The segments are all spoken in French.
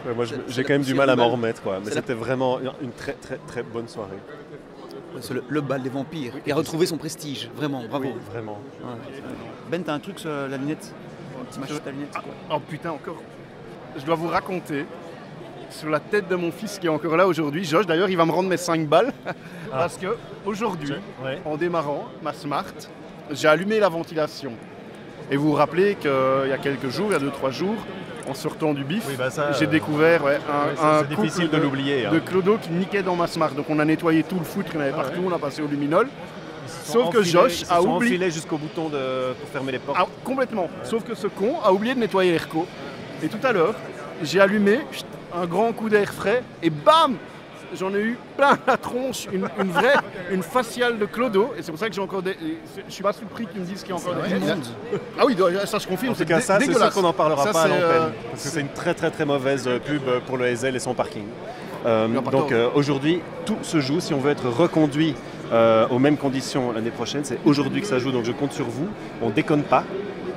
Ouais, moi, j'ai quand même du mal à m'en remettre, quoi. Mais c'était vraiment une très très très bonne soirée. C'est le bal des vampires. Il a retrouvé son prestige, vraiment, bravo. Oui, vraiment. Ouais. Ben, t'as un truc sur la lunette? Un petit match sur ta lunette, quoi. Oh putain, encore. Je dois vous raconter sur la tête de mon fils qui est encore là aujourd'hui. Josh, d'ailleurs, il va me rendre mes 5 balles. Parce que aujourd'hui, en démarrant ma Smart, j'ai allumé la ventilation. Et vous vous rappelez qu'il y a quelques jours, il y a 2-3 jours, en sortant du bif, j'ai découvert un couple difficile de l'oublier. de clodo qui niquait dans ma Smart. Donc on a nettoyé tout le foutre qu'il y en avait partout, on a passé au luminol. Sauf que Josh a oublié... enfilés jusqu'au bouton pour fermer les portes. Ah, complètement. Ouais. Sauf que ce con a oublié de nettoyer l'AirCo. Et tout à l'heure, j'ai allumé un grand coup d'air frais et bam, j'en ai eu plein la tronche, une faciale de clodo. Et c'est pour ça que j'ai encore des... Je suis pas surpris qu'ils me disent qu'il y a encore des monde. Ah oui, ça je confirme. En tout cas, ça, c'est sûr qu'on n'en parlera pas à l'antenne. Parce que c'est une très très très mauvaise pub pour le SL et son parking. Donc aujourd'hui, tout se joue. Si on veut être reconduit aux mêmes conditions l'année prochaine, c'est aujourd'hui que ça joue. Donc je compte sur vous. On déconne pas.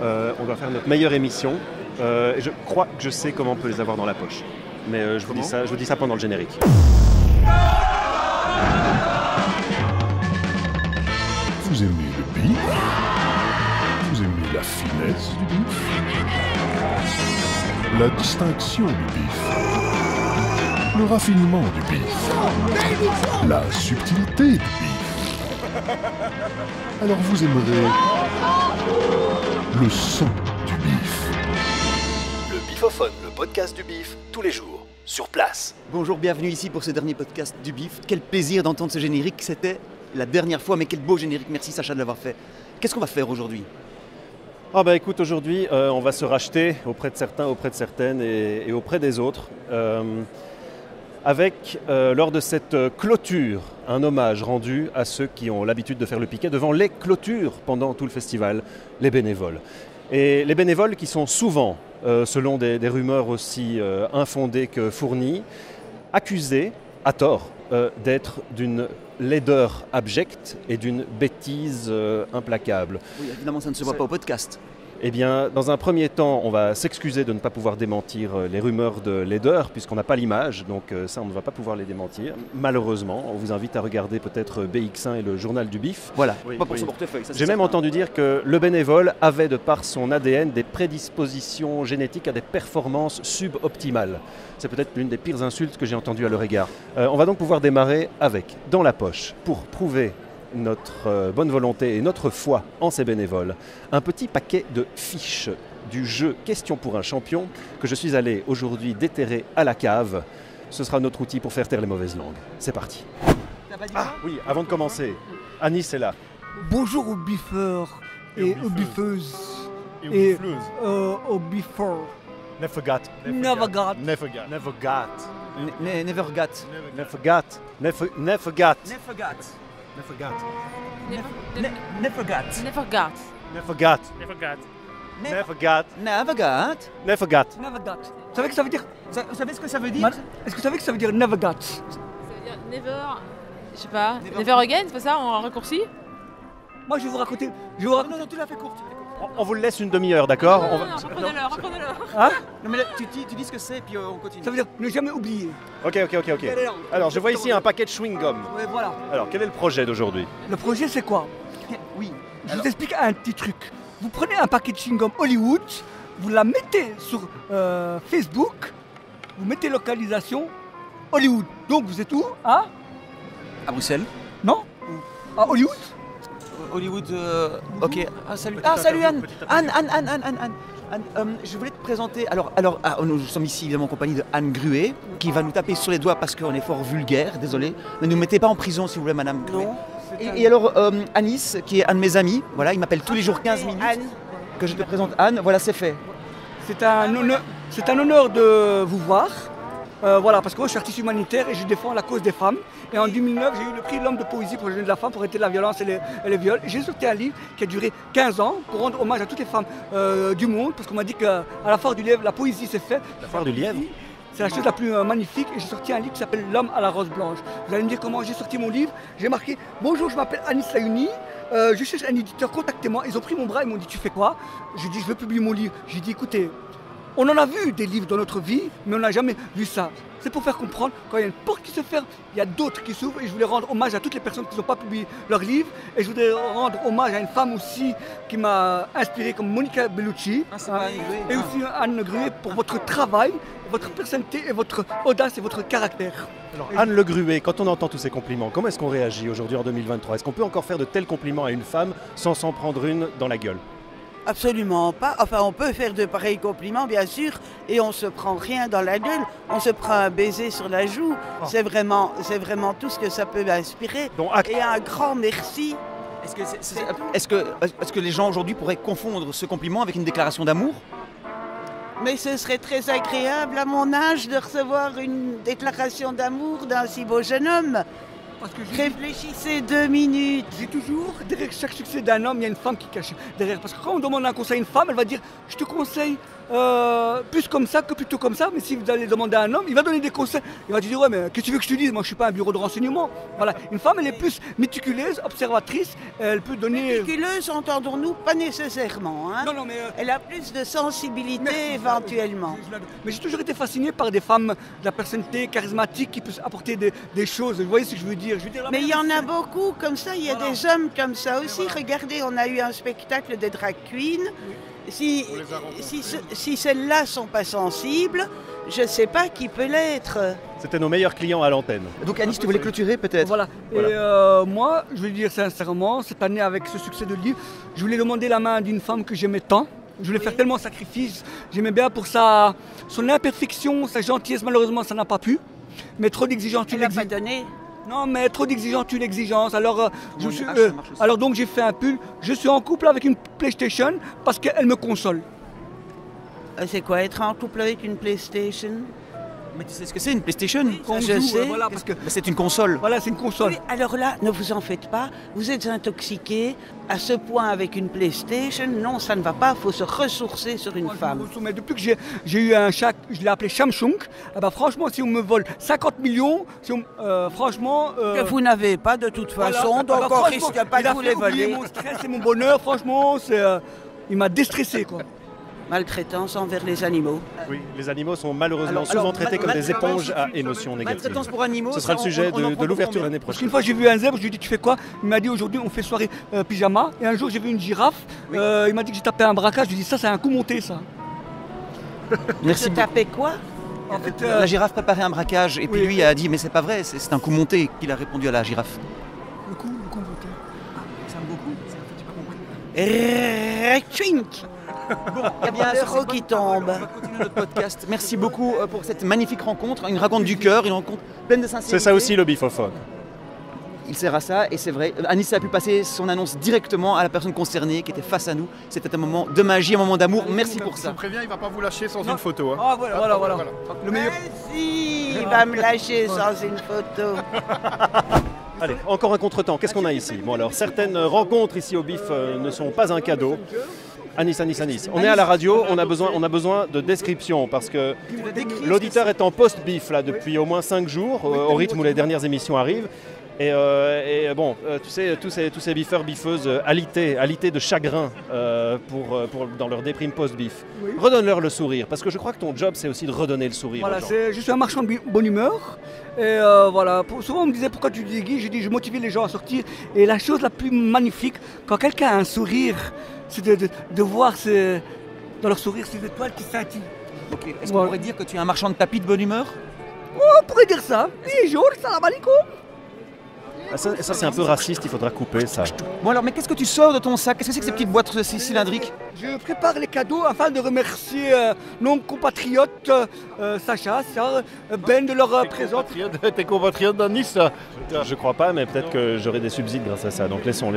On doit faire notre meilleure émission. Et je crois que je sais comment on peut les avoir dans la poche. Mais je vous dis ça pendant le générique. Vous aimez le bif? Vous aimez la finesse du bif? La distinction du bif? Le raffinement du bif? La subtilité du bif? Alors vous aimerez le son du bif. Le Bifophone, le podcast du bif, tous les jours, sur place. Bonjour, bienvenue ici pour ce dernier podcast du bif. Quel plaisir d'entendre ce générique, c'était la dernière fois, mais quel beau générique, merci Sacha de l'avoir fait. Qu'est-ce qu'on va faire aujourd'hui? Ah bah écoute, aujourd'hui on va se racheter auprès de certains, auprès de certaines et auprès des autres. Avec, lors de cette clôture, un hommage rendu à ceux qui ont l'habitude de faire le piquet devant les clôtures pendant tout le festival, les bénévoles. Et les bénévoles qui sont souvent, selon des rumeurs aussi infondées que fournies, accusés, à tort, d'être d'une laideur abjecte et d'une bêtise implacable. Oui, évidemment, ça ne se voit pas au podcast. Eh bien, dans un premier temps, on va s'excuser de ne pas pouvoir démentir les rumeurs de laideur, puisqu'on n'a pas l'image, donc ça, on ne va pas pouvoir les démentir. Malheureusement, on vous invite à regarder peut-être BX1 et le journal du bif. Voilà, pas pour son portefeuille. J'ai même entendu dire que le bénévole avait, de par son ADN, des prédispositions génétiques à des performances suboptimales. C'est peut-être l'une des pires insultes que j'ai entendues à leur égard. On va donc pouvoir démarrer avec, dans la poche, pour prouver notre bonne volonté et notre foi en ces bénévoles, un petit paquet de fiches du jeu Question pour un champion que je suis allé aujourd'hui déterrer à la cave. Ce sera notre outil pour faire taire les mauvaises langues. C'est parti. Ah oui, avant de commencer, Anis est là. Bonjour aux biffeurs et aux biffeuses et aux biffeurs. Never got. Never got. Never got. Never got. Never got. Never got. Never got. Never got. Never got. Never got. Never got. Never got. Never got. Never got. Never got. Never got. Never got. Vous savez que ça veut dire? Vous savez ce que ça veut dire? Est-ce que vous savez que ça veut dire never got? Ça veut dire never. Je sais pas. Never again, c'est pas ça en raccourci? Moi je vais vous raconter. Non, tu l'as fait courte. On vous le laisse une demi-heure, d'accord? Non, reprenez-le. Hein? Non mais là, tu dis ce que c'est et puis on continue. Ça veut dire ne jamais oublier. Ok. Alors, je vois ici un paquet de chewing-gum. Ouais, voilà. Alors, quel est le projet d'aujourd'hui? Le projet c'est quoi? Oui. Je vous explique un petit truc. Vous prenez un paquet de chewing-gum Hollywood, vous la mettez sur Facebook, vous mettez localisation Hollywood. Donc vous êtes où? Hein? À Bruxelles? Non? À Hollywood? Hollywood, ok. Ah, salut Anne. Anne, je voulais te présenter. Alors, nous sommes ici évidemment en compagnie de Anne Gruet, qui va nous taper sur les doigts parce qu'on est fort vulgaire, désolé. Ne nous mettez pas en prison s'il vous plaît, madame Gruet. Non. Et alors, Anis, qui est un de mes amis, voilà, il m'appelle tous les jours 15 minutes. Anne. Que je te présente Anne, voilà, c'est fait. C'est un honneur de vous voir. Voilà, parce que moi je suis artiste humanitaire et je défends la cause des femmes. Et en 2009, j'ai eu le prix de l'homme de poésie pour les jeunes de la femme pour arrêter la violence et les viols. J'ai sorti un livre qui a duré 15 ans pour rendre hommage à toutes les femmes du monde, parce qu'on m'a dit qu'à la foire du lièvre, la poésie c'est fait. La foire du lièvre? C'est la chose la plus magnifique et j'ai sorti un livre qui s'appelle L'homme à la rose blanche. Vous allez me dire comment j'ai sorti mon livre. J'ai marqué « Bonjour, je m'appelle Anis Layouni, je cherche un éditeur, contactez-moi ». Ils ont pris mon bras, ils m'ont dit « Tu fais quoi ?» Je dis « Je veux publier mon livre ». J'ai dit « Écoutez, On en a vu des livres dans notre vie, mais on n'a jamais vu ça. C'est pour faire comprendre, quand il y a une porte qui se ferme, il y a d'autres qui s'ouvrent. Et je voulais rendre hommage à toutes les personnes qui n'ont pas publié leurs livres. Et je voudrais rendre hommage à une femme aussi qui m'a inspiré, comme Monica Bellucci. Et aussi Anne Gruet pour votre travail, votre personnalité et votre audace et votre caractère. Alors, Anne Le Gruet, quand on entend tous ces compliments, comment est-ce qu'on réagit aujourd'hui en 2023 ? Est-ce qu'on peut encore faire de tels compliments à une femme sans s'en prendre une dans la gueule ? Absolument pas. Enfin, on peut faire de pareils compliments, bien sûr, et on se prend rien dans la gueule. On se prend un baiser sur la joue. Oh. C'est vraiment tout ce que ça peut m'inspirer. Donc, et un grand merci. Est-ce que les gens aujourd'hui pourraient confondre ce compliment avec une déclaration d'amour ? Mais ce serait très agréable à mon âge de recevoir une déclaration d'amour d'un si beau jeune homme. Parce que Réfléchissez 2 minutes. j'ai toujours, derrière chaque succès d'un homme, il y a une femme qui cache derrière. Parce que quand on demande un conseil à une femme, elle va dire « je te conseille plus comme ça que plutôt comme ça ». Mais si vous allez demander à un homme, il va donner des conseils. Il va dire « ouais, mais qu'est-ce que tu veux que je te dise ? Moi, je ne suis pas un bureau de renseignement. » Voilà. Une femme, elle est plus méticuleuse, observatrice. Elle peut donner... Méticuleuse, entendons-nous, pas nécessairement. Hein. Non, mais... Elle a plus de sensibilité Merci, éventuellement. Mais j'ai toujours été fasciné par des femmes de la personnalité charismatique qui peuvent apporter des choses. Vous voyez ce que je veux dire ? Mais il y en a beaucoup comme ça, il y a des hommes comme ça aussi. Regardez, on a eu un spectacle de drag queen. Si celles-là ne sont pas sensibles, je ne sais pas qui peut l'être. C'était nos meilleurs clients à l'antenne. Donc Anis, tu voulais clôturer peut-être ? Voilà. Et moi, je vais dire sincèrement, cette année avec ce succès de livre, je voulais demander la main d'une femme que j'aimais tant. Je voulais faire tellement de sacrifices. J'aimais bien pour son imperfection, sa gentillesse. Malheureusement, ça n'a pas pu. Mais trop d'exigences, tu Elle n'a pas l'exiges. donné. Non, mais trop d'exigences, tu l'exigence. Alors, alors donc j'ai fait un pull. Je suis en couple avec une PlayStation parce qu'elle me console. C'est quoi être en couple avec une PlayStation? Mais tu sais ce que c'est une PlayStation ? Qu'on je joue, sais. voilà, parce que C'est une console. voilà, c'est une console. Oui, alors là, ne vous en faites pas. Vous êtes intoxiqué à ce point avec une PlayStation. Non, ça ne va pas. Il faut se ressourcer sur une Moi, je femme. me soumets. Depuis que j'ai eu un chat, je l'ai appelé Samsung. Eh ben, franchement, si on me vole 50 millions, franchement... Que vous n'avez pas de toute façon, donc on risque pas de vous les voler. Mon stress et mon bonheur, franchement, il m'a déstressé, quoi. Maltraitance envers les animaux. Oui, les animaux sont malheureusement souvent traités comme des éponges à émotions négatives. Maltraitance pour animaux. Ce sera le ça, sujet on en de prend l'ouverture pour l'année Parce prochaine. qu'une fois j'ai vu un zèbre, je lui ai dit tu fais quoi? Il m'a dit aujourd'hui on fait soirée pyjama. Et un jour j'ai vu une girafe, il m'a dit que j'ai tapé un braquage, je lui ai dit ça c'est un coup monté ça. Merci Se beaucoup. taper quoi? En fait, La girafe préparait un braquage et puis oui, lui a dit mais c'est pas vrai, c'est un coup monté qu'il a répondu à la girafe. le coup monté. Ça me beaucoup, c'est un petit peu compris. Retchink. Eh bien, L'euro qui tombe. On va continuer notre podcast. Merci beaucoup pour cette magnifique rencontre, une rencontre du cœur, une rencontre pleine de sincérité. C'est ça aussi le bifophone. Il sert à ça et c'est vrai. Anis a pu passer son annonce directement à la personne concernée qui était face à nous. C'était un moment de magie, un moment d'amour. Merci pour Je ça. vous préviens, il va pas vous lâcher sans une photo. Hein. Ah voilà. Le meilleur. Si, il va me lâcher sans une photo. Allez, encore un contretemps. Qu'est-ce qu'on a ici? Bon alors, certaines rencontres ici au BIF ne sont pas un cadeau. Anis. On est à la radio, on a besoin de description parce que l'auditeur est en post-BIF là depuis au moins 5 jours, au rythme où les dernières émissions arrivent. Et bon, tu sais, tous ces biffeurs, biffeuses alités de chagrin dans leur déprime post-bif. Oui. Redonne-leur le sourire, parce que je crois que ton job, c'est aussi de redonner le sourire Voilà, aux gens. je suis un marchand de bonne humeur. Et voilà, souvent on me disait pourquoi tu dis Guy, j'ai dit je motivais les gens à sortir. Et la chose la plus magnifique, quand quelqu'un a un sourire, c'est de voir dans leur sourire ces étoiles qui scintillent. Ok. Est-ce qu'on pourrait dire que tu es un marchand de tapis de bonne humeur? On pourrait dire ça. Bonjour, salam alaikum. Ah, ça c'est un peu raciste, il faudra couper ça. Bon alors, mais qu'est-ce que tu sors de ton sac? Qu'est-ce que c'est que ces petites boîtes cylindriques? Je prépare les cadeaux afin de remercier nos compatriotes Sacha, Sarah, Ben de leur présence. Tes compatriotes d'Anis, ça. Je crois pas, mais peut-être que j'aurai des subsides grâce à ça, donc laissons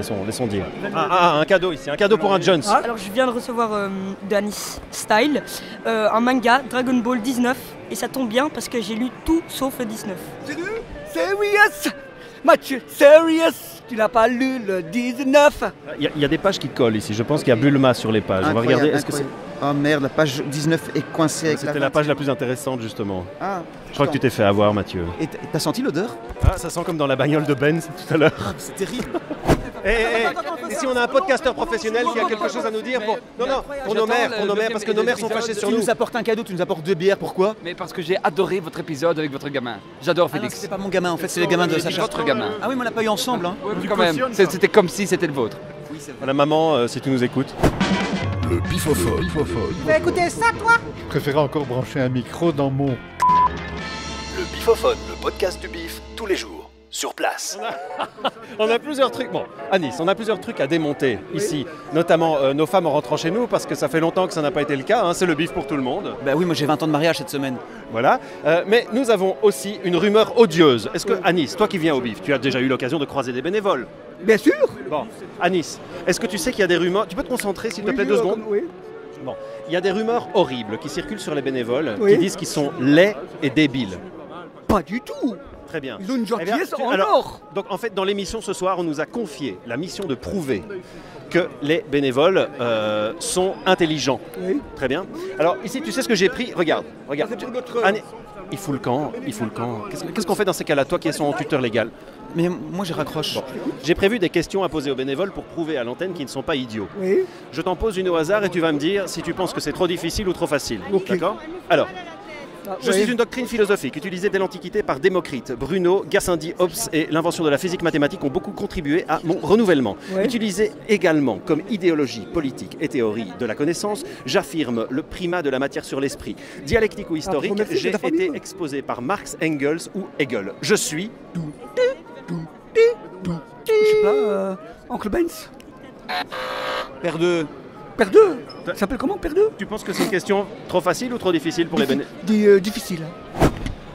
dire. Un cadeau ici, un cadeau pour un Jones. Ah, alors je viens de recevoir d'Anis Style un manga Dragon Ball 19 et ça tombe bien parce que j'ai lu tout sauf le 19. Sérieux? Serious Mathieu, serious? Tu n'as pas lu le 19? Il y a des pages qui collent ici, je pense qu'il y a Bulma sur les pages. On va regarder, est-ce que c'est... Oh merde, la page 19 est coincée avec C'était la page la plus intéressante justement. Ah, Je crois que tu t'es fait avoir, Mathieu. Et t'as senti l'odeur? Ah, ça sent comme dans la bagnole de Ben tout à l'heure. Ah, c'est terrible. Et si on a un podcasteur professionnel qui a quelque chose à nous dire pour nos mères, parce que nos mères sont fâchées sur Tu nous. nous apportes un cadeau, tu nous apportes 2 bières, pourquoi? Mais parce que j'ai adoré votre épisode avec votre gamin. J'adore Ah non, Félix. c'est pas mon gamin, en fait, c'est le gamin de Sacha. Votre gamin. Ah oui, mais on l'a pas eu ensemble. Hein. Ouais, quand même. C'était comme si c'était le vôtre. Voilà, maman, si tu nous écoutes. Le bifophone. Tu vas écouter ça, toi? Je préférais encore brancher un micro dans mon... Le bifophone, le podcast du bif, tous les jours, sur place. On a plusieurs trucs. Bon, à Nice, on a plusieurs trucs à démonter ici, notamment nos femmes en rentrant chez nous, parce que ça fait longtemps que ça n'a pas été le cas. Hein, c'est le bif pour tout le monde. Bah oui, moi j'ai 20 ans de mariage cette semaine. Voilà. Mais nous avons aussi une rumeur odieuse. Est-ce que, à Nice, toi qui viens au bif, tu as déjà eu l'occasion de croiser des bénévoles? Bien sûr. Bon, à Nice, est-ce que tu sais qu'il y a des rumeurs? Tu peux te concentrer, s'il te plaît, 2 secondes? Oui. Bon, il y a des rumeurs horribles qui circulent sur les bénévoles, Oui. qui disent qu'ils sont laids et débiles. Pas du tout. Très bien. Ils ont une gentillesse en alors, or. donc en fait, dans l'émission ce soir, on nous a confié la mission de prouver que les bénévoles sont intelligents. Oui. Très bien. Alors ici, tu sais ce que j'ai pris? Regarde. C'est pour notre... Il fout le camp. Qu'est-ce qu'on fait dans ces cas-là, toi qui es son tuteur légal? Mais moi je raccroche. Bon. J'ai prévu des questions à poser aux bénévoles pour prouver à l'antenne qu'ils ne sont pas idiots. Oui. Je t'en pose une au hasard et tu vas me dire si tu penses que c'est trop difficile ou trop facile. Ok. D'accord? Alors, je oui. suis une doctrine philosophique utilisée dès l'Antiquité par Démocrite, Bruno, Gassendi, Hobbes et l'invention de la physique mathématique ont beaucoup contribué à mon renouvellement. Ouais. Utilisée également comme idéologie politique et théorie de la connaissance, j'affirme le primat de la matière sur l'esprit. Dialectique ou historique, merci, j'ai c'est ta famille. été exposé par Marx, Engels ou Hegel. Je suis... Je sais pas, Oncle Benz. Père de... Père 2. Ça s'appelle comment, Père 2? Tu penses que c'est une question trop facile ou trop difficile pour les bénévoles? Difficile.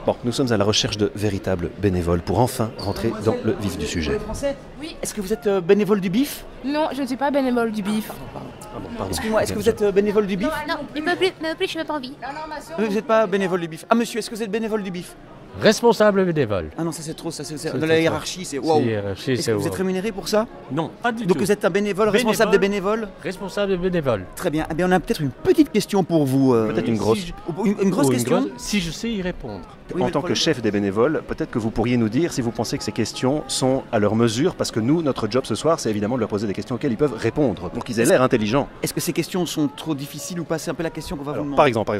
Bon, nous sommes à la recherche de véritables bénévoles pour enfin rentrer dans le vif du sujet. Français? Oui. Est-ce que vous êtes bénévole du bif? Non, je ne suis pas bénévole du bif. Ah bon, pardon. Excusez-moi, est-ce que vous êtes bénévole du bif? Non, il me plaît, je n'ai pas envie. Vous n'êtes pas bénévole du bif. Ah monsieur, est-ce que vous êtes bénévole du bif? Responsable bénévole. Ah non, ça c'est trop, ça c'est de la hiérarchie, c'est waouh. Est-ce que vous êtes rémunéré pour ça? Non, pas du tout. Donc vous êtes un bénévole, responsable des bénévoles? Responsable bénévole. Très bien. Eh bien, on a peut-être une petite question pour vous. Peut-être une grosse. Une grosse question? Si je sais y répondre. Oui, En tant que chef des bénévoles, peut-être que vous pourriez nous dire si vous pensez que ces questions sont à leur mesure, parce que nous, notre job ce soir, c'est évidemment de leur poser des questions auxquelles ils peuvent répondre, pour qu'ils aient l'air intelligents. Est-ce que ces questions sont trop difficiles ou pas? C'est un peu la question qu'on va vous demander. Par exemple,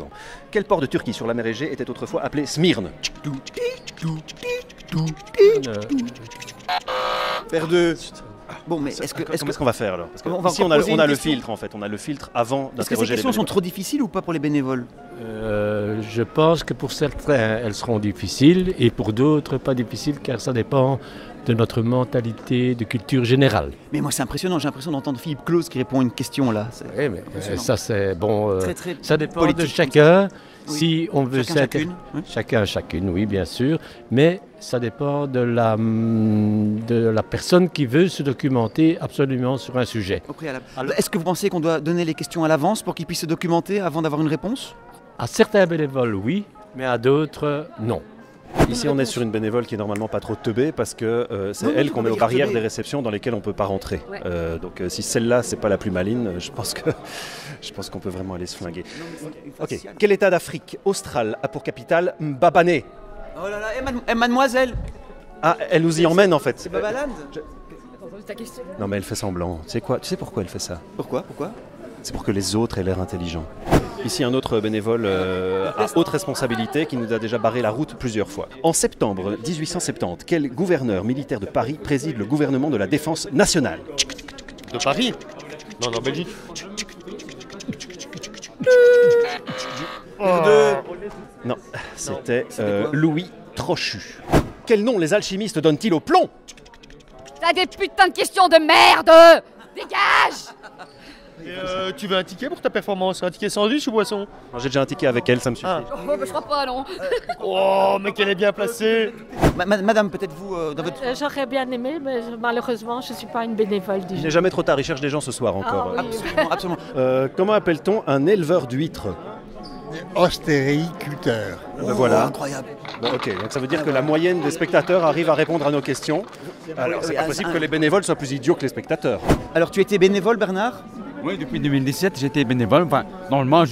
quel port de Turquie sur la mer Égée était autrefois appelé Smyrne? Père de... Bon, mais est-ce que... Qu'est-ce qu'on va faire alors? Parce que On va ici, encore poser on a une le question. filtre en fait, on a le filtre avant Est-ce que ces d'interroger les questions sont bénévoles. trop difficiles ou pas pour les bénévoles? Je pense que pour certains, elles seront difficiles et pour d'autres, pas difficiles car ça dépend de notre mentalité, de culture générale. Mais moi, c'est impressionnant. J'ai l'impression d'entendre Philippe Claus qui répond à une question là. C'est Oui, mais impressionnant. ça c'est bon. Très, très ça dépend politique. de chacun. Oui. Si on veut Chacun, chacune, oui. Chacun, chacune, oui, bien sûr. Mais ça dépend de la personne qui veut se documenter absolument sur un sujet. Au préalable. Est-ce que vous pensez qu'on doit donner les questions à l'avance pour qu'ils puissent se documenter avant d'avoir une réponse? À certains bénévoles, oui, mais à d'autres, non. Ici, on est sur une bénévole qui est normalement pas trop teubée parce que c'est Non, elle non, qu'on on met va aux dire barrières teubée. des réceptions dans lesquelles on peut pas rentrer. Ouais. Donc si celle-là c'est pas la plus maligne, je pense qu'on peut vraiment aller se flinguer. Ok. Quel État d'Afrique australe a pour capitale Mbabane? Oh là là, mademoiselle. Ah, elle nous y emmène en fait. C'est Babaland. Non mais elle fait semblant. Tu sais quoi? Tu sais pourquoi elle fait ça? Pourquoi? C'est pour que les autres aient l'air intelligents. Ici, un autre bénévole à haute responsabilité qui nous a déjà barré la route plusieurs fois. En septembre 1870, quel gouverneur militaire de Paris préside le gouvernement de la défense nationale? De Paris? Non, en Belgique. Non, c'était Louis Trochu. Quel nom les alchimistes donnent-ils au plomb? T'as des putains de questions de merde! Dégage! Et tu veux un ticket pour ta performance? Un ticket sandwich ou boisson? J'ai déjà un ticket avec elle, ça me suffit. Oh, bah, je crois pas, non. Oh, mais qu'elle est bien placée! Madame, peut-être vous, dans votre... J'aurais bien aimé, mais malheureusement, je ne suis pas une bénévole du Il jeu. n'est jamais trop tard, il cherche des gens ce soir encore. Ah, oui. Absolument. Comment appelle-t-on un éleveur d'huîtres? Ostériculteur. Voilà. Incroyable. Bon, ok, donc ça veut dire que la moyenne des spectateurs arrive à répondre à nos questions. Alors c'est pas possible que les bénévoles soient plus idiots que les spectateurs. Alors tu étais bénévole, Bernard? Oui, depuis 2017, j'étais bénévole. Enfin, normalement,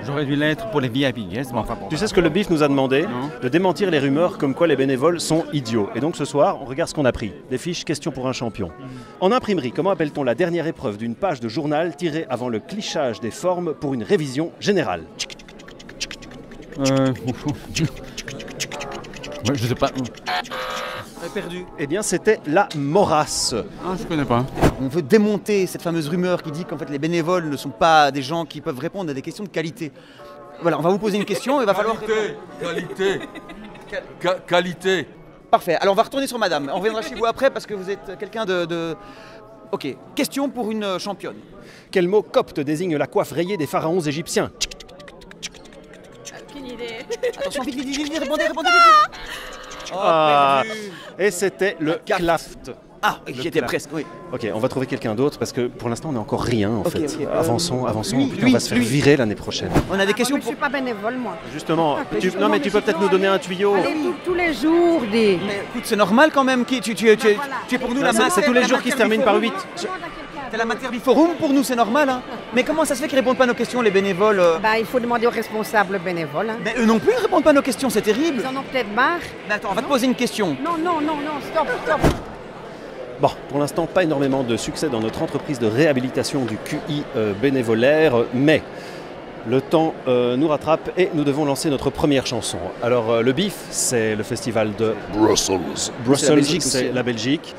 J'aurais dû l'être pour les VIP guests, mais enfin bon. Tu sais ce que le BIF nous a demandé? Non. De démentir les rumeurs comme quoi les bénévoles sont idiots. Et donc ce soir, on regarde ce qu'on a pris. Des fiches questions pour un champion. En imprimerie, comment appelle-t-on la dernière épreuve d'une page de journal tirée avant le clichage des formes pour une révision générale? Je sais pas. Perdu. Eh bien, c'était la morasse. Ah, je connais pas. On veut démonter cette fameuse rumeur qui dit qu'en fait les bénévoles ne sont pas des gens qui peuvent répondre à des questions de qualité. Voilà, on va vous poser une question et il va falloir répondre. Qualité. Parfait. Alors on va retourner sur madame. On reviendra chez vous après parce que vous êtes quelqu'un de... Ok. Question pour une championne. Quel mot copte désigne la coiffe rayée des pharaons égyptiens? Aucune idée. Attention, vite, répondez. Et c'était le claft. Ah, j'y étais presque, oui. Ok, on va trouver quelqu'un d'autre parce que pour l'instant on n'est encore rien en fait. Ok. Avançons, lui, on va se faire virer l'année prochaine. On a des questions Je ne suis pas bénévole, moi. Justement, non mais tu peux peut-être nous donner un tuyau. Allez, tous les jours, des... Mais écoute, c'est normal quand même. Tu es pour nous la matière. C'est tous les jours qui se terminent par 8. T'es la matière biforum pour nous, c'est normal. Hein. Mais comment ça se fait qu'ils répondent pas à nos questions, les bénévoles Bah, il faut demander aux responsables bénévoles. Hein. Mais eux non plus, ils répondent pas à nos questions, c'est terrible. Ils en ont peut-être marre. Mais attends, on va te poser une question. Non, stop. Bon, pour l'instant, pas énormément de succès dans notre entreprise de réhabilitation du QI bénévolaire, mais le temps nous rattrape et nous devons lancer notre première chanson. Alors, le BIF, c'est le festival de Brussels. Brussels, c'est la Belgique.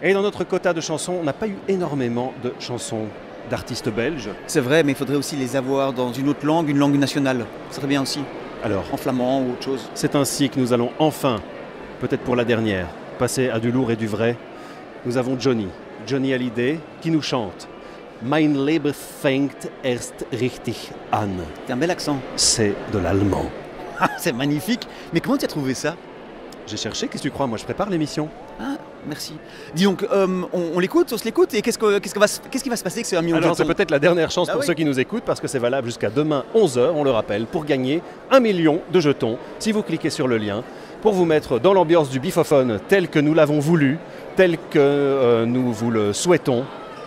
Et dans notre quota de chansons, on n'a pas eu énormément de chansons d'artistes belges. C'est vrai, mais il faudrait aussi les avoir dans une autre langue, une langue nationale. Ce serait bien aussi. Alors, en flamand ou autre chose. C'est ainsi que nous allons enfin, peut-être pour la dernière, passer à du lourd et du vrai. Nous avons Johnny Hallyday, qui nous chante Mein Leben fängt erst richtig an. C'est un bel accent. C'est de l'allemand. C'est magnifique. Mais comment tu as trouvé ça? J'ai cherché, qu'est-ce que tu crois? Moi, je prépare l'émission. Ah, merci. Dis donc, on l'écoute, on se l'écoute, et qu'est-ce qui va se passer avec ce 1 million de Alors, chansons? c'est peut-être la dernière chance pour ceux qui nous écoutent, parce que c'est valable jusqu'à demain 11h, on le rappelle, pour gagner 1 million de jetons, si vous cliquez sur le lien, pour vous mettre dans l'ambiance du bifophone tel que nous l'avons voulu, tel que nous vous le souhaitons.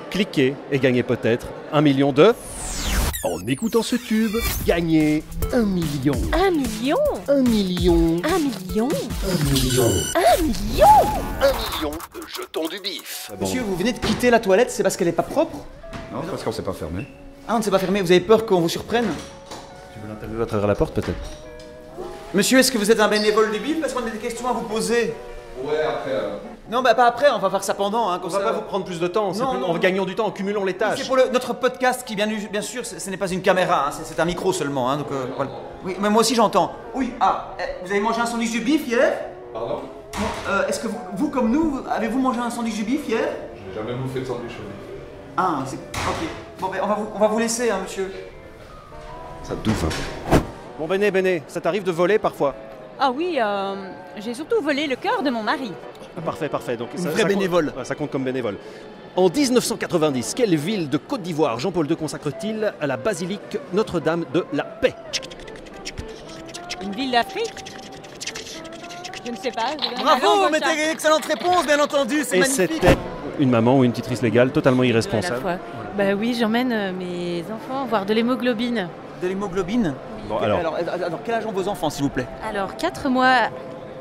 Cliquez et gagnez peut-être 1 million de... En écoutant ce tube, gagnez 1 million. 1 million 1 million. 1 million 1 million. 1 million 1 million de jetons du BIF. Monsieur, vous venez de quitter la toilette, c'est parce qu'elle n'est pas propre? Non, parce qu'on ne s'est pas fermé. Ah, on ne s'est pas fermé, vous avez peur qu'on vous surprenne? Tu veux l'interviewer à travers la porte peut-être? Monsieur, est-ce que vous êtes un bénévole du BIF? Parce qu'on a des questions à vous poser. Ouais, après alors. Non, bah pas après, on va faire ça pendant. Hein, on va pas vous prendre plus de temps, en gagnant du temps, en cumulant les tâches. C'est pour notre podcast qui, bien sûr, ce n'est pas une caméra, hein, c'est un micro seulement. Hein, donc, voilà. Oui, mais moi aussi j'entends. Oui, vous avez mangé un sandwich du BIF hier? Pardon? Est-ce que vous, comme nous, avez-vous mangé un sandwich du BIF hier? Je n'ai jamais bouffé de sandwich au BIF. Ah, c'est... Ok. Bon, ben, on va vous laisser, hein, monsieur. Ça douffe un peu. Bon, Béné, ça t'arrive de voler parfois? Ah oui, j'ai surtout volé le cœur de mon mari. Ah, parfait. Donc, Une vraie bénévole. Ça compte comme bénévole. En 1990, quelle ville de Côte d'Ivoire Jean-Paul II consacre-t-il à la basilique Notre-Dame de la Paix? Une ville d'Afrique? Je ne sais pas. Bravo, mais t'as une excellente réponse, bien entendu, c'est magnifique. Et c'était une maman ou une tutrice légale totalement irresponsable. Bah oui, j'emmène mes enfants voir de l'hémoglobine. De l'hémoglobine? Bon, alors, quel âge ont vos enfants, s'il vous plaît? Alors, 4 mois...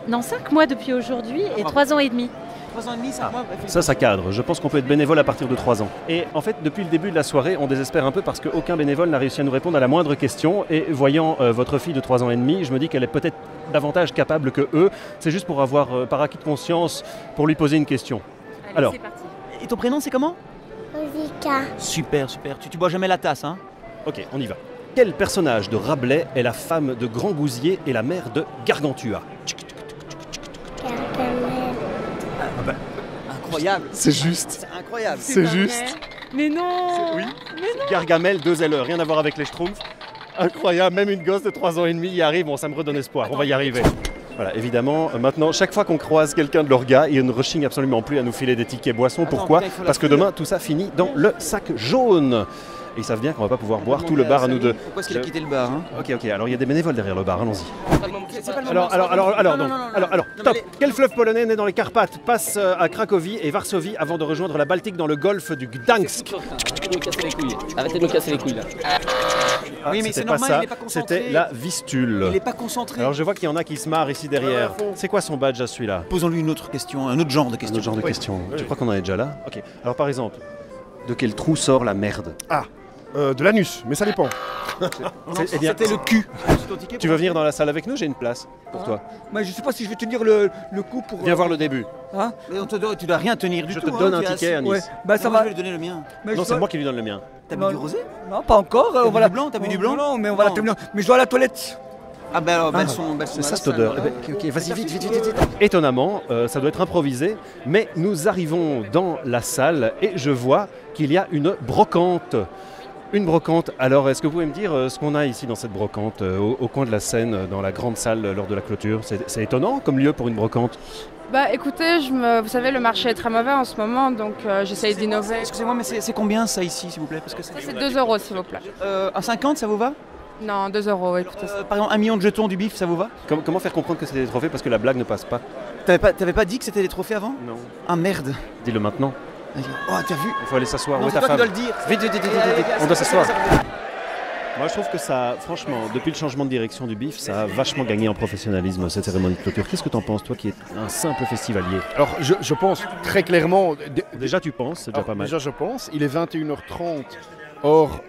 Non, 5 mois depuis aujourd'hui et 3 ans et demi. 3 ans et demi, 5 mois. Ça cadre. Je pense qu'on peut être bénévole à partir de 3 ans. Et en fait, depuis le début de la soirée, on désespère un peu parce qu'aucun bénévole n'a réussi à nous répondre à la moindre question. Et voyant votre fille de 3 ans et demi, je me dis qu'elle est peut-être davantage capable que eux. C'est juste pour avoir, par acquis de conscience, pour lui poser une question. Allez, alors, c'est parti. Et ton prénom, c'est comment? Rosika. Super. Tu bois jamais la tasse, hein? Ok, on y va. Quel personnage de Rabelais est la femme de Grand Gousier et la mère de Gargantua? Incroyable. C'est juste. C'est incroyable. C'est juste. Mais non. Oui. Gargamel, 2 L, rien à voir avec les Schtroumpfs. Incroyable, même une gosse de 3 ans et demi y arrive. Bon, ça me redonne espoir. On va y arriver. Voilà, évidemment, maintenant, chaque fois qu'on croise quelqu'un de l'orga, il ne rechigne absolument plus à nous filer des tickets boissons. Pourquoi? Parce que demain, tout ça finit dans le sac jaune. et ils savent bien qu'on va pas pouvoir boire tout le bar à nous deux. Pourquoi est-ce qu'il a quitté le bar hein? Ok, alors il y a des bénévoles derrière le bar, allons-y. C'est pas le moment. Alors, top. Quel fleuve polonais né dans les Carpates passe à Cracovie et Varsovie avant de rejoindre la Baltique dans le golfe du Gdańsk? Arrêtez de me casser les couilles là. Oui, mais c'est pas normal, ça, il est pas concentré. c'était la Vistule. Il n'est pas concentré. Alors je vois qu'il y en a qui se marrent ici derrière. C'est quoi son badge à celui-là? Posons-lui une autre question, un autre genre de question. Un autre genre de question. Tu crois qu'on en est déjà là? Ok. Alors par exemple, de quel trou sort la merde? De l'anus, mais ça dépend. C'était le cul. Tu veux venir dans la salle avec nous? J'ai une place pour toi. Mais je sais pas si je vais tenir le coup pour... Viens voir le début. Hein? Mais tu dois rien tenir du tout. Je te donne un ticket, Anis. Ouais. Bah, ça va. va. Je vais lui donner le mien. Mais non, c'est moi qui lui donne le mien. T'as bu du rosé? Non, pas encore. T'as bu du blanc? T'as bu du blanc? Non, mais on va la terminer. Mais je dois à la toilette. Ah ben alors, c'est ça cette odeur. Ok, vas-y, vite. Étonnamment, ça doit être improvisé, mais nous arrivons dans la salle et je vois qu'il y a une brocante. Une brocante. Alors, est-ce que vous pouvez me dire ce qu'on a ici dans cette brocante, au coin de la scène, dans la grande salle lors de la clôture? C'est étonnant comme lieu pour une brocante. Bah écoutez, vous savez, le marché est très mauvais en ce moment, donc j'essaye d'innover. Excusez-moi, mais c'est combien ça ici, s'il vous plaît? Parce que ça c'est 2 € s'il vous plaît. À 50, ça vous va? Non, 2 €, écoutez. Par exemple, 1 million de jetons du bif, ça vous va? Comment faire comprendre que c'était des trophées parce que la blague ne passe pas? T'avais pas dit que c'était des trophées avant? Non. Ah merde. Dis-le maintenant. Oh, t'as vu? Il faut aller s'asseoir. Non, Où est ta c'est toi femme? qui dois le dire. Vite. On doit s'asseoir. Moi, je trouve que ça, franchement, depuis le changement de direction du BIF, ça a vachement gagné en professionnalisme, cette cérémonie de clôture. Qu'est-ce que t'en penses, toi qui es un simple festivalier? Alors, je pense très clairement... Déjà, tu penses, c'est déjà pas mal. Déjà, je pense. Il est 21h30. Or,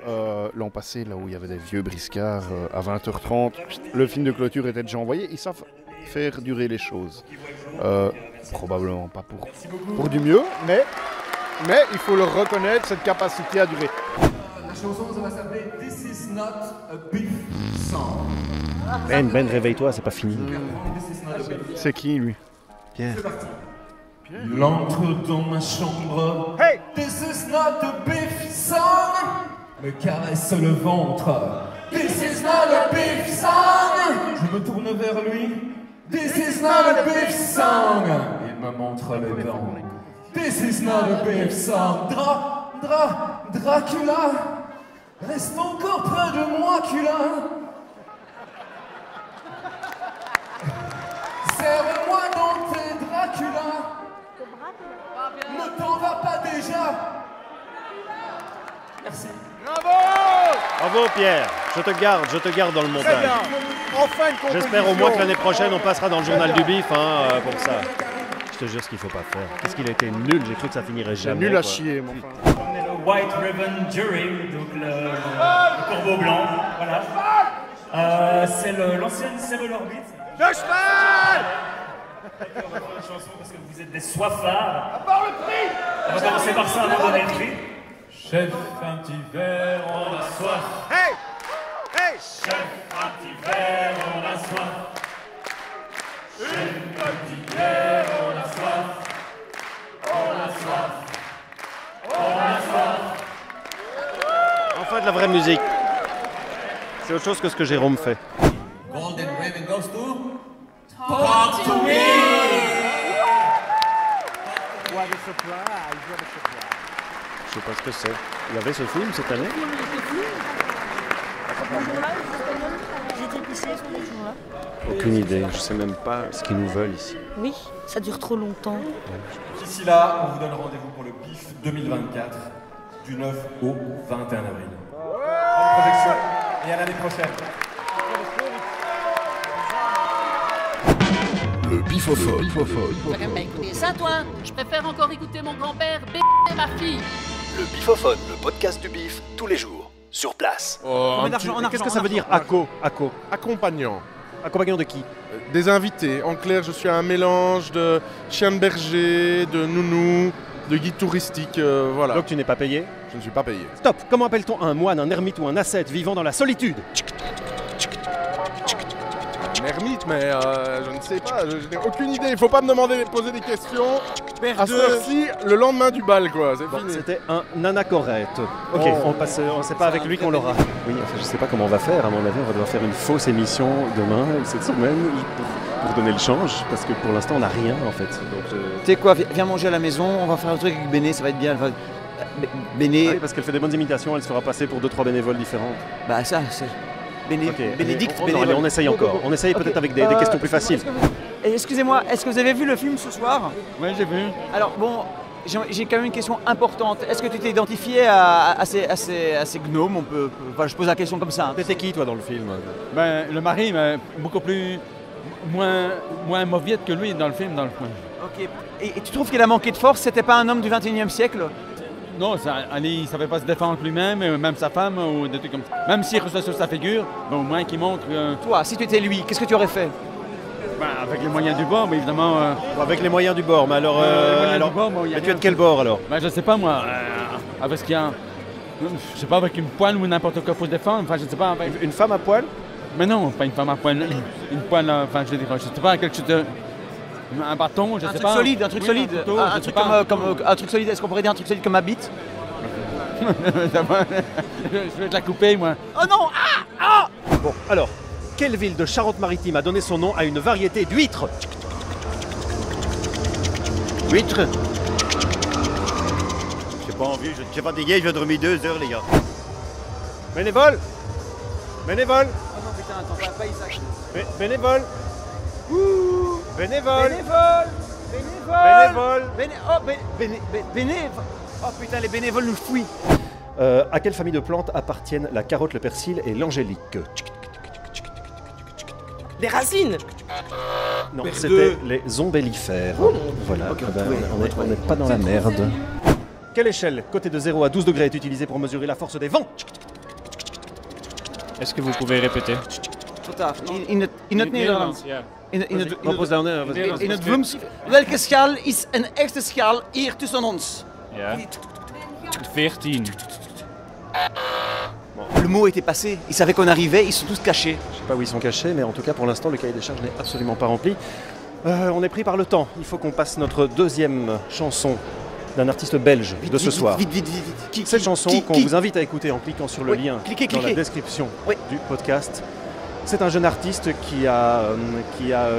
l'an passé, là où il y avait des vieux briscards, à 20h30, le film de clôture était déjà envoyé. Ils savent faire durer les choses. Probablement pas pour du mieux, mais il faut leur reconnaître cette capacité à durer. La chanson, ça va s'appeler This is not a beef song. Ben, réveille-toi, c'est pas fini. C'est qui, lui? Pierre. Il entre dans ma chambre. Hey! This is not a beef song. Me caresse le ventre. This is not a beef song. Je me tourne vers lui. This is not a beef song. Il me montre les dents. This is not a beef song. Dracula. Reste encore près de moi, Cula. Serre-moi dans tes Dracula. Ne t'en vas pas déjà. Merci. Bravo Pierre, je te garde dans le montage. Enfin une conclusion. J'espère au moins que l'année prochaine on passera dans le journal du BIF pour ça. Je te jure ce qu'il faut pas faire. Qu'est-ce qu'il a été nul, j'ai cru que ça finirait jamais. Nul à chier, mon frère. On est le White Ribbon Jury, donc le corbeau blanc, voilà. C'est l'ancienne Cévol Orbit. Le cheval! On va faire une chanson parce que vous êtes des soifards. À part le prix! On va commencer par ça avant de donner le prix. Chef, un petit verre, on a soif. Hey! Hey! Chef, un petit verre, on a soif. Chef, un petit verre, on a soif. On a soif. On a soif. Enfin de la vraie musique. C'est autre chose que ce que Jérôme fait. Golden Raven goes to... Talk to me! What a surprise, what a surprise. Je sais pas ce que c'est. Il y avait ce film cette année? J'étais pissé sur les jours-là. Aucune idée, je sais même pas ce qu'ils nous veulent ici. Oui, ça dure trop longtemps. D'ici là, on vous donne rendez-vous pour le BIF 2024, du 9 au 21 avril. Bonne projection et à l'année prochaine. Le bifophone. T'as même pas écouté ça, toi? Je préfère encore écouter mon grand-père b***er ma fille. Le bifophone, le podcast du BIF, tous les jours, sur place. Qu'est-ce que ça veut dire, ACO? Accompagnant. Accompagnant de qui? Des invités. En clair, je suis un mélange de chien de berger, de nounou, de guide touristique, voilà. Donc tu n'es pas payé? Je ne suis pas payé. Stop! Comment appelle-t-on un moine, un ermite ou un ascète vivant dans la solitude? Un ermite, mais je ne sais pas, je n'ai aucune idée. Il ne faut pas me poser des questions. À cette heure-ci, le lendemain du bal, quoi. C'est fini. C'était un anachorète. Ok, on sait pas avec lui qu'on l'aura. Oui, enfin, je sais pas comment on va faire. À mon avis, on va devoir faire une fausse émission demain, cette semaine, pour donner le change, parce que pour l'instant, on n'a rien, en fait. Tu sais quoi, viens manger à la maison, on va faire un truc avec Béné, ça va être bien. Béné... Ah oui, parce qu'elle fait des bonnes imitations, elle se fera passer pour 2-3 bénévoles différents. Bah ça, c'est... Bénédicte, allez, on essaye encore. On essaye peut-être avec des questions plus faciles. Excusez-moi, est-ce que vous avez vu le film ce soir? Oui, j'ai vu. Alors bon, j'ai quand même une question importante. Est-ce que tu t'es identifié à ces gnomes? Enfin, je pose la question comme ça. T'étais qui toi dans le film? Ben, le mari, mais beaucoup plus... moins mauviette que lui dans le film, dans le fond. Ok. Et tu trouves qu'il a manqué de force? C'était pas un homme du 21e siècle? Non, il ne savait pas se défendre lui-même, même sa femme, ou des trucs comme ça. Même s'il reçoit sur sa figure, ben, au moins qu'il montre... Toi, si tu étais lui, qu'est-ce que tu aurais fait? Ben, avec les moyens du bord, mais évidemment... Avec les moyens du bord, mais alors... mais tu es de quel bord alors? Ben, je sais pas moi, avec ce qu'il y a... Je sais pas, avec une poêle ou n'importe quoi pour se défendre, enfin je sais pas... Avec... Une femme à poil? Mais non, pas une femme à poil, une poêle, enfin je sais pas, quelque chose de... Un bâton, je sais pas. Un truc solide. Couteau, un truc solide, est-ce qu'on pourrait dire un truc solide comme ma bite? Je vais te la couper, moi. Oh non! Ah! Bon, alors, quelle ville de Charente-Maritime a donné son nom à une variété d'huîtres? Huîtres? J'ai pas envie, je suis fatigué, je viens de dormir 2 heures, les gars. Bénévole! Bénévole! Oh non, putain, attends, pas Isaac. Bénévole! Bénévole! Oh putain, les bénévoles nous fouillent. À quelle famille de plantes appartiennent la carotte, le persil et l'angélique? Des racines? Non, c'était les ombellifères. Voilà, Okay, on n'est pas dans la merde. Quelle échelle, côté de 0 à 12 degrés, est utilisée pour mesurer la force des vents? Est-ce que vous pouvez répéter? Trop tard. In het Nederlands. In het Vlaams. Welke schaal is een echte schaal hier tussen ons? Ja. 14. Le mot était passé, ils savaient qu'on arrivait, ils sont tous cachés. Je sais pas où ils sont cachés, mais en tout cas pour l'instant le cahier des charges n'est absolument pas rempli. On est pris par le temps, il faut qu'on passe notre deuxième chanson d'un artiste belge de ce soir. Vite. Cette chanson qu'on vous invite à écouter en cliquant sur le lien dans la description Oui. du podcast. C'est un jeune artiste qui a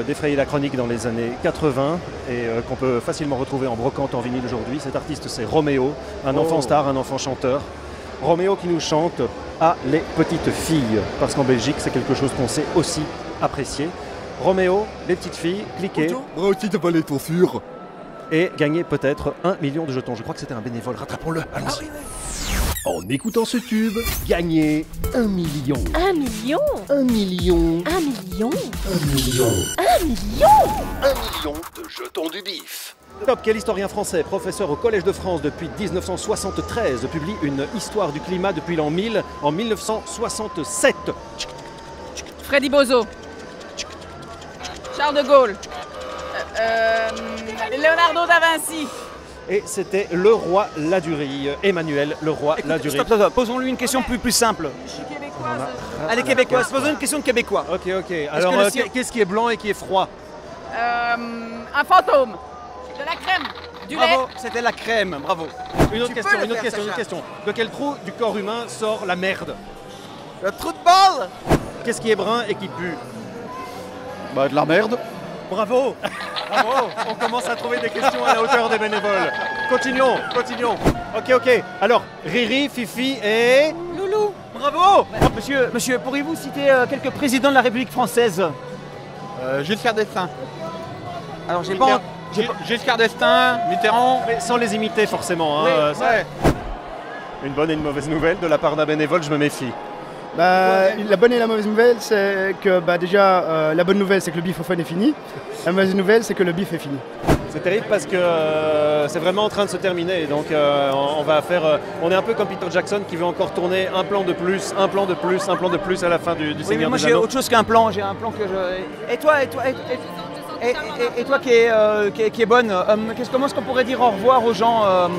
défrayé la chronique dans les années 80 et qu'on peut facilement retrouver en brocante en vinyle aujourd'hui. Cet artiste, c'est Roméo, un enfant star, un enfant chanteur. Roméo qui nous chante « Ah, les petites filles », parce qu'en Belgique, c'est quelque chose qu'on sait aussi apprécier. Roméo, les petites filles, cliquez. Moi aussi, t'as pas les chaussures. Et gagnez peut-être 1 million de jetons. Je crois que c'était un bénévole, rattrapons-le, allons-y. En écoutant ce tube, gagnez 1 million. 1 million? 1 million. 1 million? 1 million. 1 million? 1 million de jetons du bif. Top, quel historien français, professeur au Collège de France depuis 1973, publie une histoire du climat depuis l'an 1000 en 1967. Freddy Bozo. Charles de Gaulle. Leonardo da Vinci. Et c'était le roi Ladurie, Emmanuel, le roi Ladurie. Stop. Posons-lui une question plus simple. Je suis québécoise. Allez, québécoise, posons une question de québécois. Ok. Alors, qu'est-ce qui est blanc et qui est froid? Un fantôme. De la crème. Du lait. Bravo, c'était la crème, bravo. Une autre question. De quel trou du corps humain sort la merde? Le trou de balle. Qu'est-ce qui est brun et qui pue? Bah, de la merde. Bravo. On commence à trouver des questions à la hauteur des bénévoles. Continuons. Ok. Alors, Riri, Fifi et... Loulou. Bravo. Monsieur, pourriez-vous citer quelques présidents de la République française? Giscard d'Estaing. Alors, j'ai pas... Giscard d'Estaing, Mitterrand. Mais sans les imiter forcément. Hein, ouais. Une bonne et une mauvaise nouvelle de la part d'un bénévole, je me méfie. La bonne et la mauvaise nouvelle, c'est que déjà, la bonne nouvelle, c'est que le bifophone est fini. La mauvaise nouvelle, c'est que le bif est fini. C'est terrible parce que c'est vraiment en train de se terminer. Donc on va faire... on est un peu comme Peter Jackson qui veut encore tourner un plan de plus à la fin du Seigneur moi des j'ai Anneaux. autre chose qu'un plan. J'ai un plan que je... Et toi qui est bonne, comment est-ce qu'on pourrait dire au revoir aux gens?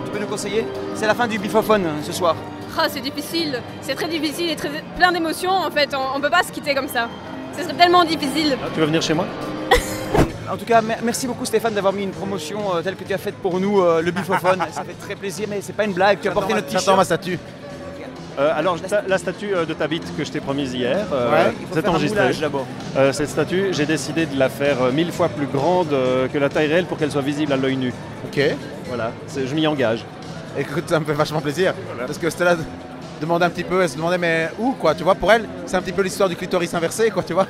Tu peux nous conseiller? C'est la fin du bifophone ce soir. Ah, c'est difficile, c'est très difficile et plein d'émotions en fait, on peut pas se quitter comme ça. Ce serait tellement difficile. Ah, tu veux venir chez moi? En tout cas, merci beaucoup Stéphane d'avoir mis une promotion telle que tu as faite pour nous, le bifophone. Ça fait très plaisir, mais c'est pas une blague, tu as porté notre t-shirt. J'attends ma statue. Alors, la statue de ta bite que je t'ai promise hier, c'est enregistré. Cette statue, j'ai décidé de la faire 1000 fois plus grande que la taille réelle pour qu'elle soit visible à l'œil nu. Ok. Voilà, je m'y engage. Écoute, ça me fait vachement plaisir. Parce que Stella demandait un petit peu, elle se demandait mais où quoi, tu vois, pour elle, c'est un petit peu l'histoire du clitoris inversé quoi, tu vois.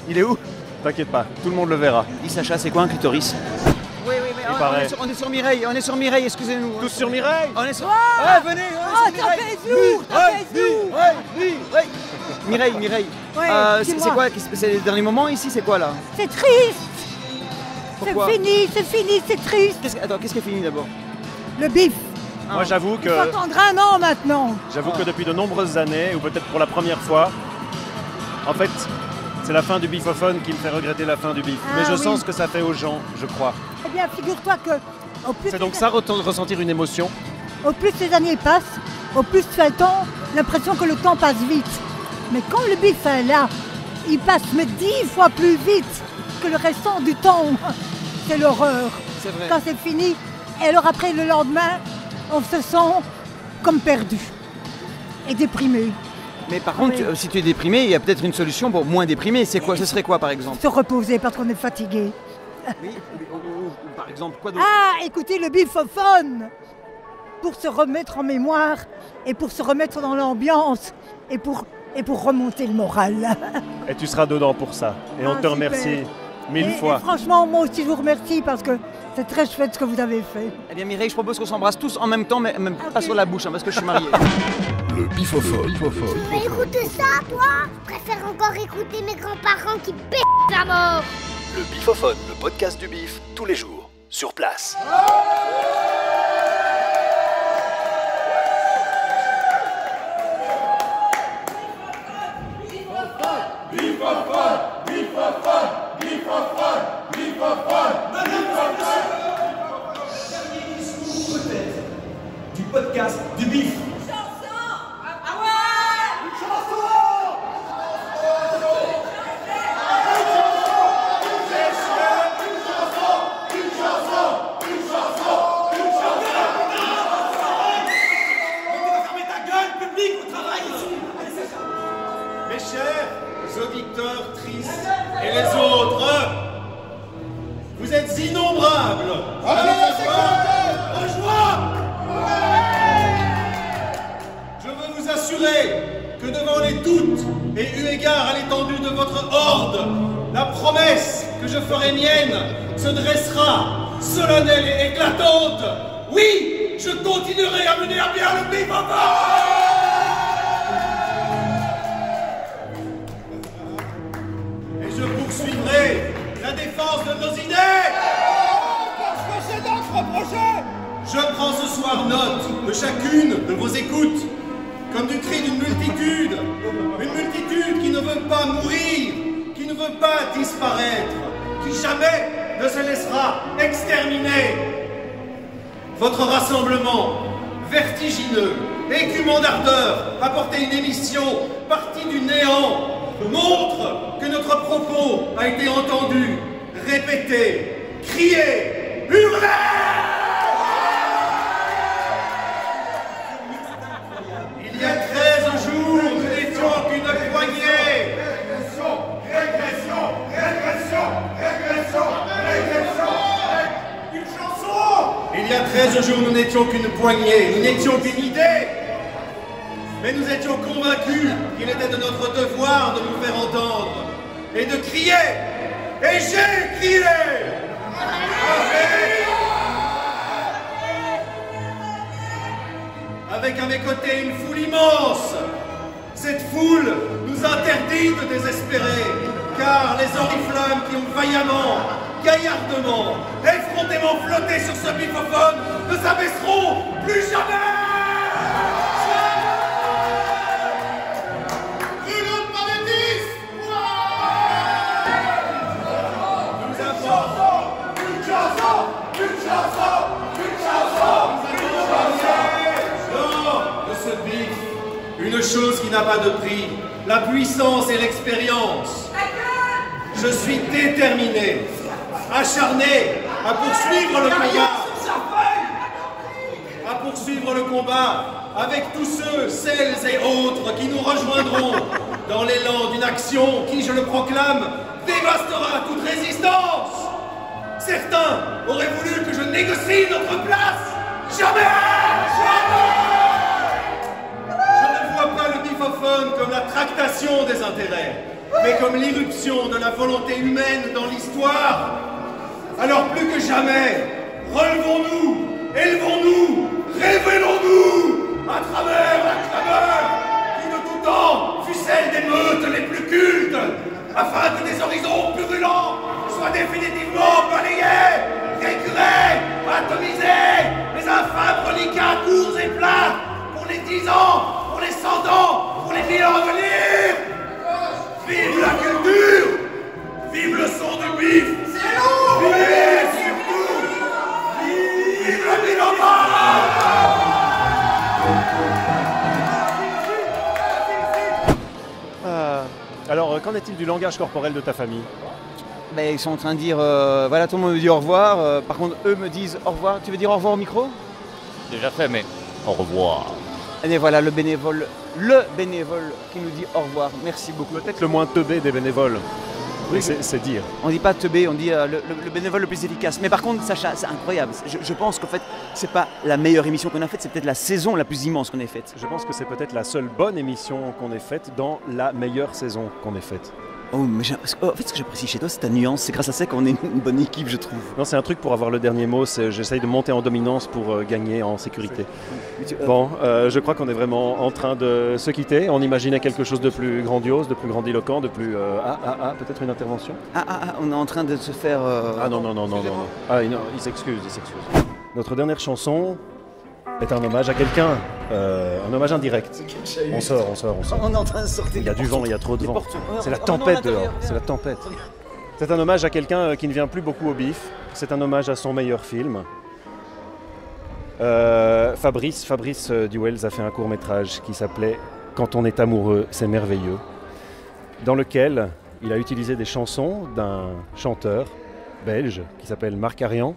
Il est où? T'inquiète pas, tout le monde le verra. Dis Sacha, c'est quoi un clitoris? Oui, mais on est sur Mireille, excusez-nous. Tous sur Mireille? On est sur... Ouais, venez, Mireille. Ouais, c'est quoi? C'est les derniers moments ici, c'est quoi là? C'est triste. Pourquoi? C'est fini, c'est triste. Qu'est-ce qui est fini d'abord? Le bif. Moi j'avoue que... Il faut attendre 1 an maintenant. J'avoue que depuis de nombreuses années, ou peut-être pour la première fois, en fait, c'est la fin du bifophone qui me fait regretter la fin du bif. Mais je sens ce que ça fait aux gens, je crois. Eh bien, figure-toi que... C'est donc ça, ressentir une émotion? Au plus les années passent, au plus tu as l'impression que le temps passe vite. Mais quand le bif est là, il passe mais 10 fois plus vite que le restant du temps. C'est l'horreur. C'est vrai. Quand c'est fini, et alors après le lendemain, on se sent comme perdu et déprimé. Mais par contre, si tu es déprimé, il y a peut-être une solution pour moins déprimer. C'est quoi? Ce serait quoi par exemple? Se reposer parce qu'on est fatigué. Oui, ou par exemple quoi d'autre? Ah, écoutez le bifophone pour se remettre en mémoire et pour se remettre dans l'ambiance et pour remonter le moral. Et tu seras dedans pour ça. Et on te remercie mille fois. Et franchement, moi aussi je vous remercie parce que c'est très chouette ce que vous avez fait. Eh bien Mireille, je propose qu'on s'embrasse tous en même temps, mais même pas sur la bouche, parce que je suis marié. Le bifophone. Tu vas écouter ça, toi? Je préfère encore écouter mes grands-parents qui pètent la mort. Le bifophone, le podcast du bif, tous les jours, sur place. Du podcast du bif. Mes chers auditeurs tristes et les autres, vous êtes innombrables à nous avoir en joie. Je veux vous assurer que devant les doutes et eu égard à l'étendue de votre horde, la promesse que je ferai mienne se dressera solennelle et éclatante. Oui, je continuerai à mener à bien le bifophone. Je poursuivrai la défense de nos idées. Parce que c'est notre projet. Je prends ce soir note de chacune de vos écoutes, comme du cri d'une multitude. Une multitude qui ne veut pas mourir, qui ne veut pas disparaître, qui jamais ne se laissera exterminer. Votre rassemblement, vertigineux, écumant d'ardeur, à porter une émission partie du néant, montre que notre propos a été entendu, répété, crié, hurlé. Il y a 13 jours, nous n'étions qu'une poignée. Régression. Une chanson. Il y a 13 jours, nous n'étions qu'une poignée, nous n'étions qu'une idée. Mais nous étions convaincus qu'il était de notre devoir de nous faire entendre et de crier. Et j'ai crié. Avec à mes côtés une foule immense. Cette foule nous interdit de désespérer, car les oriflammes qui ont vaillamment, gaillardement, effrontément flotté sur ce bifophone ne s'abaisseront plus jamais. Une chose qui n'a pas de prix, la puissance et l'expérience. Je suis déterminé, acharné à poursuivre le combat. À poursuivre le combat avec tous ceux, celles et autres qui nous rejoindront dans l'élan d'une action qui, je le proclame, dévastera toute résistance. Certains auraient voulu que je négocie notre place. Jamais! Je ne vois pas le bifophone comme la tractation des intérêts, mais comme l'irruption de la volonté humaine dans l'histoire. Alors plus que jamais, relevons-nous, élevons-nous, révélons-nous à travers la clameur qui de tout temps fut celle des meutes les plus cultes, afin que des horizons purulents soient définitivement balayés, récurés, atomisés, les infâmes reliquats courts et plats, pour les 10 ans, pour les 100 ans, pour les 1000 ans à venir. Vive la culture, vive le son du bif, vive surtout, vive le Alors, qu'en est-il du langage corporel de ta famille? Ben, ils sont en train de dire, voilà, tout le monde me dit au revoir. Par contre, eux me disent au revoir. Tu veux dire au revoir au micro? Déjà fait, mais au revoir. Et voilà, le bénévole qui nous dit au revoir. Merci beaucoup. Peut-être le moins teubé des bénévoles. Oui, c'est dire. On dit pas teubé, on dit le bénévole le plus efficace. Mais par contre, Sacha, c'est incroyable. Je pense qu'en fait, c'est pas la meilleure émission qu'on a faite, c'est peut-être la saison la plus immense qu'on ait faite. Je pense que c'est peut-être la seule bonne émission qu'on ait faite dans la meilleure saison qu'on ait faite. Oh, mais en fait, ce que j'apprécie chez toi, c'est ta nuance. C'est grâce à ça qu'on est une bonne équipe, je trouve. Non, c'est un truc pour avoir le dernier mot. J'essaye de monter en dominance pour gagner en sécurité. Bon, je crois qu'on est vraiment en train de se quitter. On imaginait quelque chose de plus grandiose, de plus grandiloquent, de plus... peut-être une intervention. On est en train de se faire... Ah non. Ah non, il s'excuse. Notre dernière chanson est un hommage à quelqu'un, un hommage indirect. On sort. On est en train de sortir. Il y a du vent, il y a trop de vent. C'est la tempête dehors, c'est la tempête. C'est un hommage à quelqu'un qui ne vient plus beaucoup au bif. C'est un hommage à son meilleur film. Fabrice Duels a fait un court-métrage qui s'appelait « Quand on est amoureux, c'est merveilleux », dans lequel il a utilisé des chansons d'un chanteur belge qui s'appelle Marc Arian.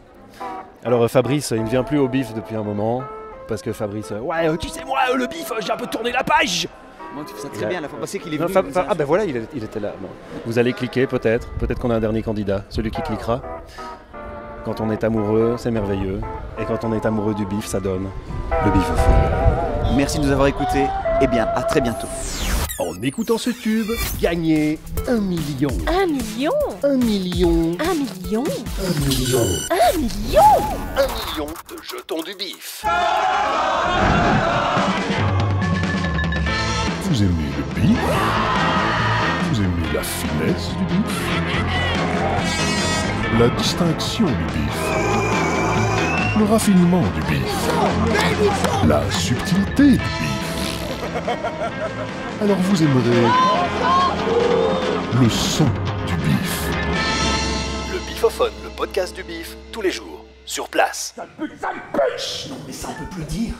Alors Fabrice, il ne vient plus au bif depuis un moment. Parce que Fabrice, tu sais moi, le bif, j'ai un peu tourné la page. Bon, tu fais ça très bien, la fois passée qu'il est venu. Ah ben voilà, il était là. Bon. Vous allez cliquer peut-être qu'on a un dernier candidat, celui qui cliquera. Quand on est amoureux, c'est merveilleux. Et quand on est amoureux du bif, ça donne le bifophone. Merci de nous avoir écoutés. Eh bien, à très bientôt. En écoutant ce tube, gagnez 1 million. 1 million 1 million. 1 million 1 million. 1 million 1 million de jetons du bif. Vous aimez le bif? Vous aimez la finesse du bif? La distinction du bif? Le raffinement du bif? La subtilité du bif? Alors vous aimerez le son du bif. Le bifophone, le podcast du bif, tous les jours, sur place. Ça pue, ça me pêche. Non mais ça on peut plus le dire.